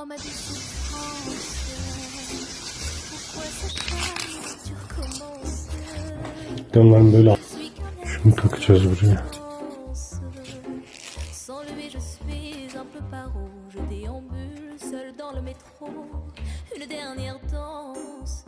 Oh ma douce souffrance, pourquoi cette femme tu recommences? Videolarını böyle Je suis qu'un şunu takacağız buraya. sans lui je suis un peu paro. Je déambule seul dans le métro, une dernière danse.